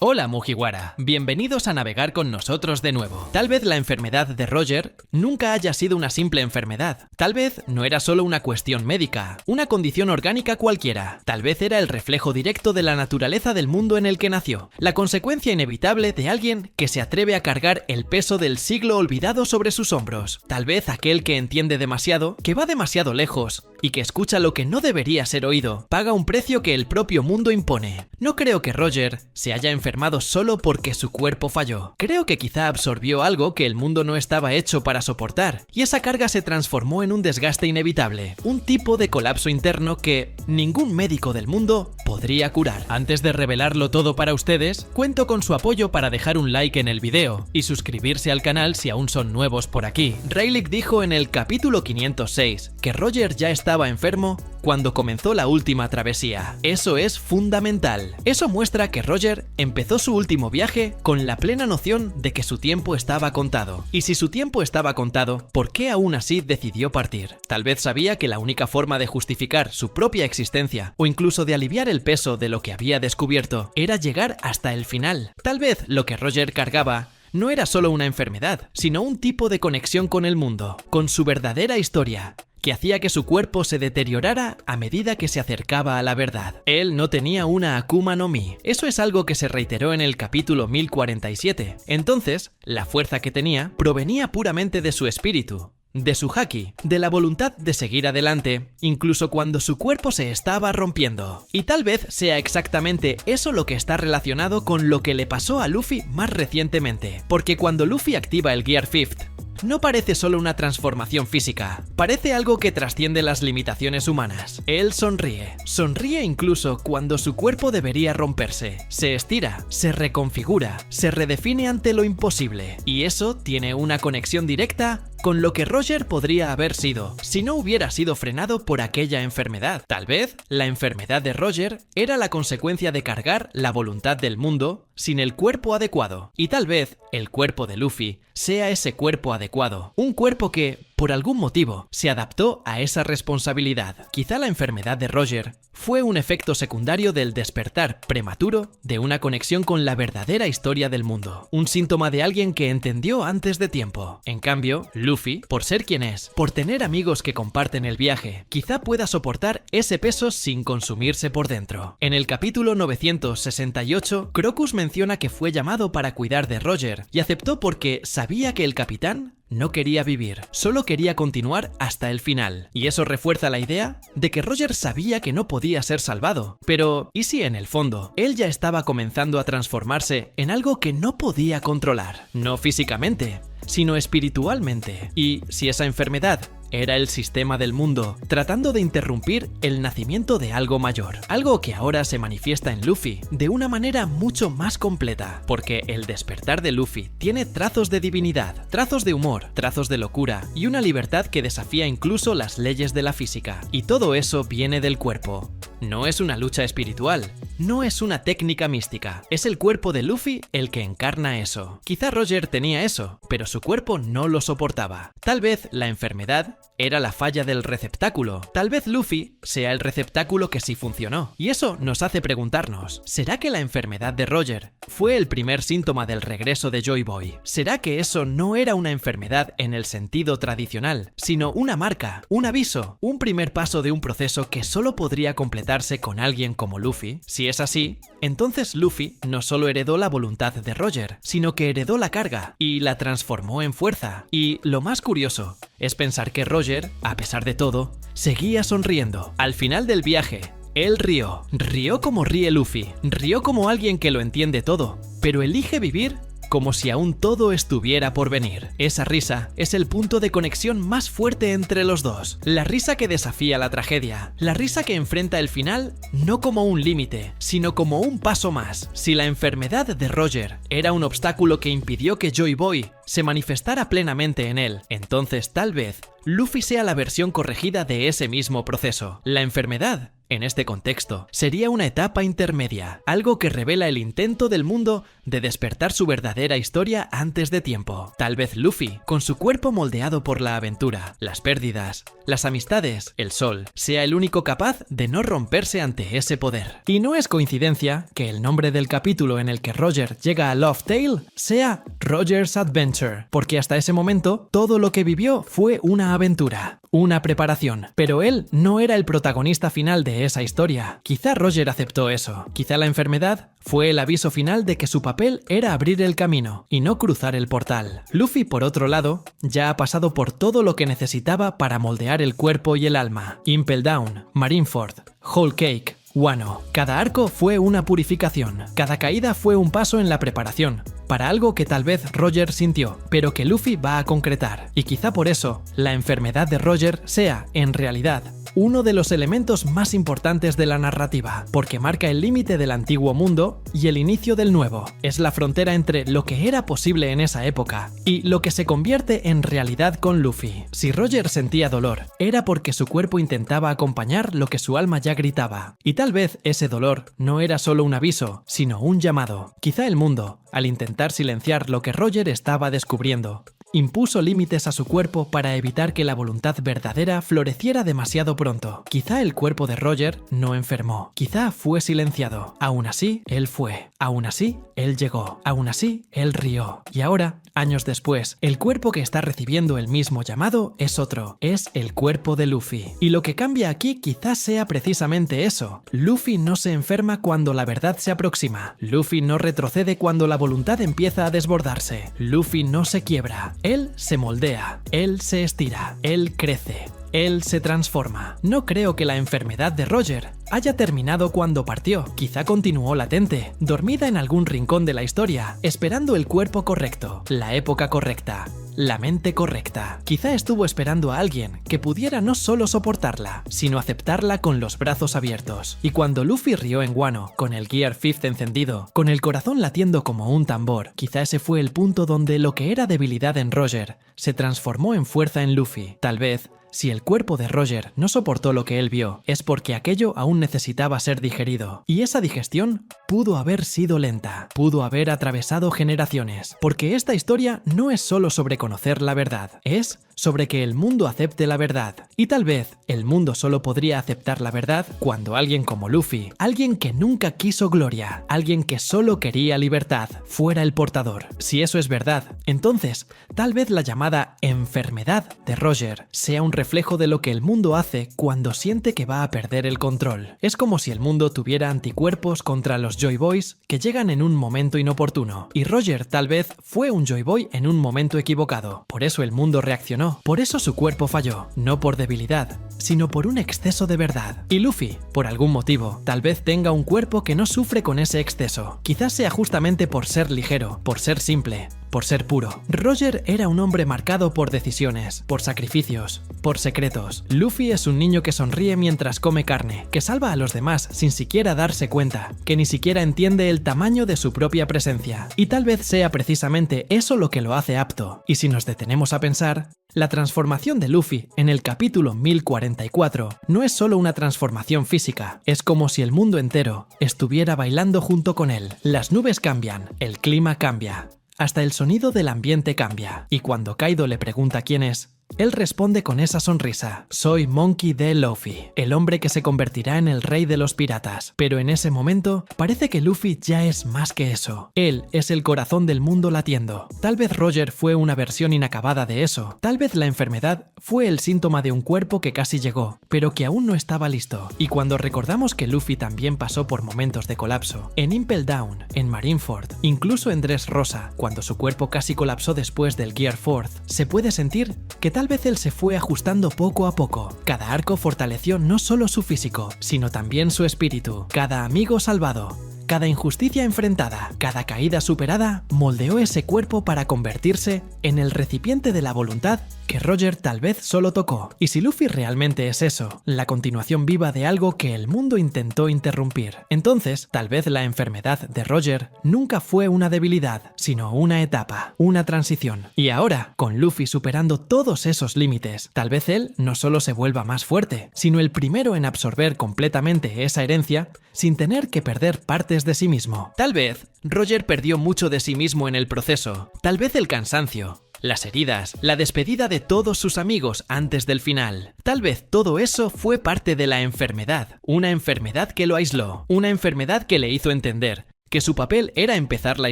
Hola Mugiwara, bienvenidos a navegar con nosotros de nuevo. Tal vez la enfermedad de Roger nunca haya sido una simple enfermedad. Tal vez no era solo una cuestión médica, una condición orgánica cualquiera. Tal vez era el reflejo directo de la naturaleza del mundo en el que nació. La consecuencia inevitable de alguien que se atreve a cargar el peso del siglo olvidado sobre sus hombros. Tal vez aquel que entiende demasiado, que va demasiado lejos y que escucha lo que no debería ser oído, paga un precio que el propio mundo impone. No creo que Roger se haya enfermado solo porque su cuerpo falló. Creo que quizá absorbió algo que el mundo no estaba hecho para soportar, y esa carga se transformó en un desgaste inevitable, un tipo de colapso interno que ningún médico del mundo podría curar. Antes de revelarlo todo para ustedes, cuento con su apoyo para dejar un like en el video y suscribirse al canal si aún son nuevos por aquí. Rayleigh dijo en el capítulo 506 que Roger ya estaba enfermo cuando comenzó la última travesía. Eso es fundamental. Eso muestra que Roger empezó su último viaje con la plena noción de que su tiempo estaba contado. Y si su tiempo estaba contado, ¿por qué aún así decidió partir? Tal vez sabía que la única forma de justificar su propia existencia, o incluso de aliviar el peso de lo que había descubierto, era llegar hasta el final. Tal vez lo que Roger cargaba no era solo una enfermedad, sino un tipo de conexión con el mundo, con su verdadera historia, que hacía que su cuerpo se deteriorara a medida que se acercaba a la verdad. Él no tenía una Akuma no Mi. Eso es algo que se reiteró en el capítulo 1047. Entonces, la fuerza que tenía provenía puramente de su espíritu, de su haki, de la voluntad de seguir adelante, incluso cuando su cuerpo se estaba rompiendo. Y tal vez sea exactamente eso lo que está relacionado con lo que le pasó a Luffy más recientemente, porque cuando Luffy activa el Gear Fifth, no parece solo una transformación física, parece algo que trasciende las limitaciones humanas. Él sonríe incluso cuando su cuerpo debería romperse, se estira, se reconfigura, se redefine ante lo imposible, y eso tiene una conexión directa con lo que Roger podría haber sido si no hubiera sido frenado por aquella enfermedad. Tal vez la enfermedad de Roger era la consecuencia de cargar la voluntad del mundo sin el cuerpo adecuado, y tal vez el cuerpo de Luffy sea ese cuerpo adecuado, un cuerpo que, por algún motivo, se adaptó a esa responsabilidad. Quizá la enfermedad de Roger fue un efecto secundario del despertar prematuro de una conexión con la verdadera historia del mundo, un síntoma de alguien que entendió antes de tiempo. En cambio, Luffy, por ser quien es, por tener amigos que comparten el viaje, quizá pueda soportar ese peso sin consumirse por dentro. En el capítulo 968, Crocus menciona que fue llamado para cuidar de Roger y aceptó porque sabía que el capitán no quería vivir, solo quería continuar hasta el final. Y eso refuerza la idea de que Roger sabía que no podía ser salvado. Pero, ¿y si en el fondo él ya estaba comenzando a transformarse en algo que no podía controlar? No físicamente, sino espiritualmente. Y si esa enfermedad era el sistema del mundo, tratando de interrumpir el nacimiento de algo mayor. Algo que ahora se manifiesta en Luffy de una manera mucho más completa, porque el despertar de Luffy tiene trazos de divinidad, trazos de humor, trazos de locura y una libertad que desafía incluso las leyes de la física. Y todo eso viene del cuerpo. No es una lucha espiritual, no es una técnica mística, es el cuerpo de Luffy el que encarna eso. Quizá Roger tenía eso, pero su cuerpo no lo soportaba. Tal vez la enfermedad era la falla del receptáculo. Tal vez Luffy sea el receptáculo que sí funcionó. Y eso nos hace preguntarnos, ¿será que la enfermedad de Roger fue el primer síntoma del regreso de Joy Boy? ¿Será que eso no era una enfermedad en el sentido tradicional, sino una marca, un aviso, un primer paso de un proceso que solo podría completarse con alguien como Luffy? Si es así, entonces Luffy no solo heredó la voluntad de Roger, sino que heredó la carga y la transformó en fuerza. Y lo más curioso es pensar que Roger, a pesar de todo, seguía sonriendo. Al final del viaje, él rió. Rió como ríe Luffy. Rió como alguien que lo entiende todo, pero elige vivir como si aún todo estuviera por venir. Esa risa es el punto de conexión más fuerte entre los dos. La risa que desafía la tragedia. La risa que enfrenta el final no como un límite, sino como un paso más. Si la enfermedad de Roger era un obstáculo que impidió que Joy Boy se manifestara plenamente en él, entonces tal vez Luffy sea la versión corregida de ese mismo proceso. La enfermedad En este contexto, sería una etapa intermedia, algo que revela el intento del mundo de despertar su verdadera historia antes de tiempo. Tal vez Luffy, con su cuerpo moldeado por la aventura, las pérdidas, las amistades, el sol, sea el único capaz de no romperse ante ese poder. Y no es coincidencia que el nombre del capítulo en el que Roger llega a Laugh Tale sea Roger's Adventure, porque hasta ese momento todo lo que vivió fue una aventura, una preparación, pero él no era el protagonista final de esa historia. Quizá Roger aceptó eso, quizá la enfermedad fue el aviso final de que su papel era abrir el camino y no cruzar el portal. Luffy, por otro lado, ya ha pasado por todo lo que necesitaba para moldear el cuerpo y el alma. Impel Down, Marineford, Whole Cake, Wano. Cada arco fue una purificación, cada caída fue un paso en la preparación, para algo que tal vez Roger sintió, pero que Luffy va a concretar. Y quizá por eso, la enfermedad de Roger sea, en realidad, uno de los elementos más importantes de la narrativa, porque marca el límite del antiguo mundo y el inicio del nuevo. Es la frontera entre lo que era posible en esa época y lo que se convierte en realidad con Luffy. Si Roger sentía dolor, era porque su cuerpo intentaba acompañar lo que su alma ya gritaba. Y tal vez ese dolor no era solo un aviso, sino un llamado. Quizá el mundo, al intentar silenciar lo que Roger estaba descubriendo, impuso límites a su cuerpo para evitar que la voluntad verdadera floreciera demasiado pronto. Quizá el cuerpo de Roger no enfermó, quizá fue silenciado. Aún así, él fue. Aún así, él llegó. Aún así, él rió. Y ahora, años después, el cuerpo que está recibiendo el mismo llamado es otro. Es el cuerpo de Luffy. Y lo que cambia aquí quizás sea precisamente eso. Luffy no se enferma cuando la verdad se aproxima. Luffy no retrocede cuando la voluntad empieza a desbordarse. Luffy no se quiebra. Él se moldea, él se estira, él crece, él se transforma. No creo que la enfermedad de Roger haya terminado cuando partió. Quizá continuó latente, dormida en algún rincón de la historia, esperando el cuerpo correcto, la época correcta, la mente correcta. Quizá estuvo esperando a alguien que pudiera no solo soportarla, sino aceptarla con los brazos abiertos. Y cuando Luffy rió en Wano, con el Gear 5 encendido, con el corazón latiendo como un tambor, quizá ese fue el punto donde lo que era debilidad en Roger se transformó en fuerza en Luffy. Tal vez, si el cuerpo de Roger no soportó lo que él vio, es porque aquello aún necesitaba ser digerido. Y esa digestión pudo haber sido lenta, pudo haber atravesado generaciones, porque esta historia no es solo sobre conocer la verdad, es sobre que el mundo acepte la verdad. Y tal vez el mundo solo podría aceptar la verdad cuando alguien como Luffy, alguien que nunca quiso gloria, alguien que solo quería libertad, fuera el portador. Si eso es verdad, entonces tal vez la llamada enfermedad de Roger sea un reflejo de lo que el mundo hace cuando siente que va a perder el control. Es como si el mundo tuviera anticuerpos contra los Joy Boys que llegan en un momento inoportuno. Y Roger tal vez fue un Joy Boy en un momento equivocado. Por eso el mundo reaccionó. Por eso su cuerpo falló. No por debilidad, sino por un exceso de verdad. Y Luffy, por algún motivo, tal vez tenga un cuerpo que no sufre con ese exceso. Quizás sea justamente por ser ligero, por ser simple, por ser puro. Roger era un hombre marcado por decisiones, por sacrificios, por secretos. Luffy es un niño que sonríe mientras come carne, que salva a los demás sin siquiera darse cuenta, que ni siquiera entiende el tamaño de su propia presencia. Y tal vez sea precisamente eso lo que lo hace apto. Y si nos detenemos a pensar, la transformación de Luffy en el capítulo 1044 no es solo una transformación física, es como si el mundo entero estuviera bailando junto con él. Las nubes cambian, el clima cambia, hasta el sonido del ambiente cambia. Y cuando Kaido le pregunta quién es, él responde con esa sonrisa: soy Monkey D. Luffy, el hombre que se convertirá en el rey de los piratas. Pero en ese momento, parece que Luffy ya es más que eso. Él es el corazón del mundo latiendo. Tal vez Roger fue una versión inacabada de eso. Tal vez la enfermedad fue el síntoma de un cuerpo que casi llegó, pero que aún no estaba listo. Y cuando recordamos que Luffy también pasó por momentos de colapso, en Impel Down, en Marineford, incluso en Dressrosa, cuando su cuerpo casi colapsó después del Gear 4, se puede sentir que tal vez él se fue ajustando poco a poco. Cada arco fortaleció no solo su físico, sino también su espíritu. Cada amigo salvado, cada injusticia enfrentada, cada caída superada, moldeó ese cuerpo para convertirse en el recipiente de la voluntad que Roger tal vez solo tocó. Y si Luffy realmente es eso, la continuación viva de algo que el mundo intentó interrumpir, entonces tal vez la enfermedad de Roger nunca fue una debilidad, sino una etapa, una transición. Y ahora, con Luffy superando todos esos límites, tal vez él no solo se vuelva más fuerte, sino el primero en absorber completamente esa herencia sin tener que perder partes de sí mismo. Tal vez Roger perdió mucho de sí mismo en el proceso, tal vez el cansancio, las heridas, la despedida de todos sus amigos antes del final. Tal vez todo eso fue parte de la enfermedad, una enfermedad que lo aisló, una enfermedad que le hizo entender que su papel era empezar la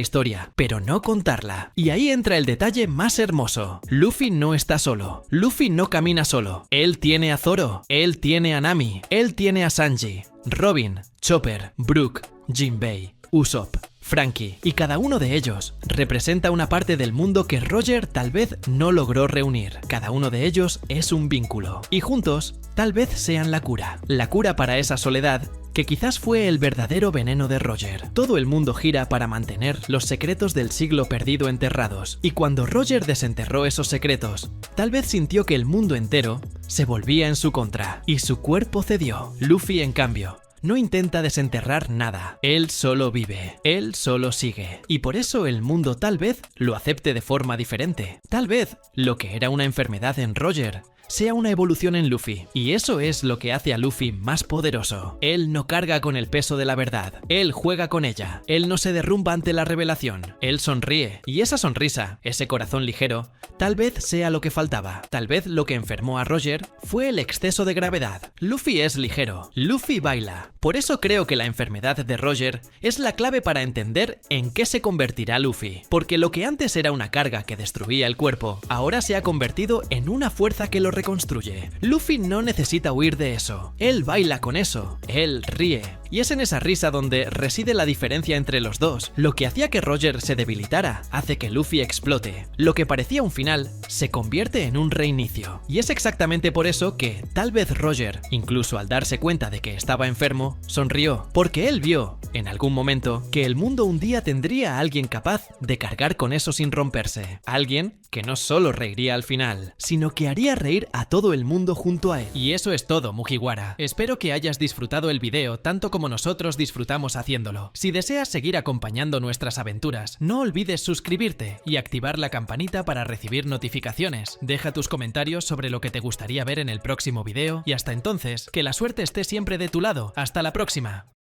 historia, pero no contarla. Y ahí entra el detalle más hermoso. Luffy no está solo. Luffy no camina solo. Él tiene a Zoro, él tiene a Nami, él tiene a Sanji, Robin, Chopper, Brook, Jinbei, Usopp, Franky, y cada uno de ellos representa una parte del mundo que Roger tal vez no logró reunir. Cada uno de ellos es un vínculo, y juntos tal vez sean la cura para esa soledad que quizás fue el verdadero veneno de Roger. Todo el mundo gira para mantener los secretos del siglo perdido enterrados, y cuando Roger desenterró esos secretos, tal vez sintió que el mundo entero se volvía en su contra, y su cuerpo cedió. Luffy, en cambio, no intenta desenterrar nada, él solo vive, él solo sigue, y por eso el mundo tal vez lo acepte de forma diferente. Tal vez lo que era una enfermedad en Roger sea una evolución en Luffy, y eso es lo que hace a Luffy más poderoso. Él no carga con el peso de la verdad, él juega con ella, él no se derrumba ante la revelación, él sonríe, y esa sonrisa, ese corazón ligero, tal vez sea lo que faltaba. Tal vez lo que enfermó a Roger fue el exceso de gravedad. Luffy es ligero, Luffy baila. Por eso creo que la enfermedad de Roger es la clave para entender en qué se convertirá Luffy, porque lo que antes era una carga que destruía el cuerpo, ahora se ha convertido en una fuerza que lo reconstruye. Luffy no necesita huir de eso, él baila con eso, él ríe. Y es en esa risa donde reside la diferencia entre los dos. Lo que hacía que Roger se debilitara hace que Luffy explote. Lo que parecía un final se convierte en un reinicio. Y es exactamente por eso que tal vez Roger, incluso al darse cuenta de que estaba enfermo, sonrió. Porque él vio, en algún momento, que el mundo un día tendría a alguien capaz de cargar con eso sin romperse. Alguien que no solo reiría al final, sino que haría reír a todo el mundo junto a él. Y eso es todo, Mugiwara. Espero que hayas disfrutado el video tanto como nosotros disfrutamos haciéndolo. Si deseas seguir acompañando nuestras aventuras, no olvides suscribirte y activar la campanita para recibir notificaciones. Deja tus comentarios sobre lo que te gustaría ver en el próximo video y hasta entonces, que la suerte esté siempre de tu lado. ¡Hasta la próxima!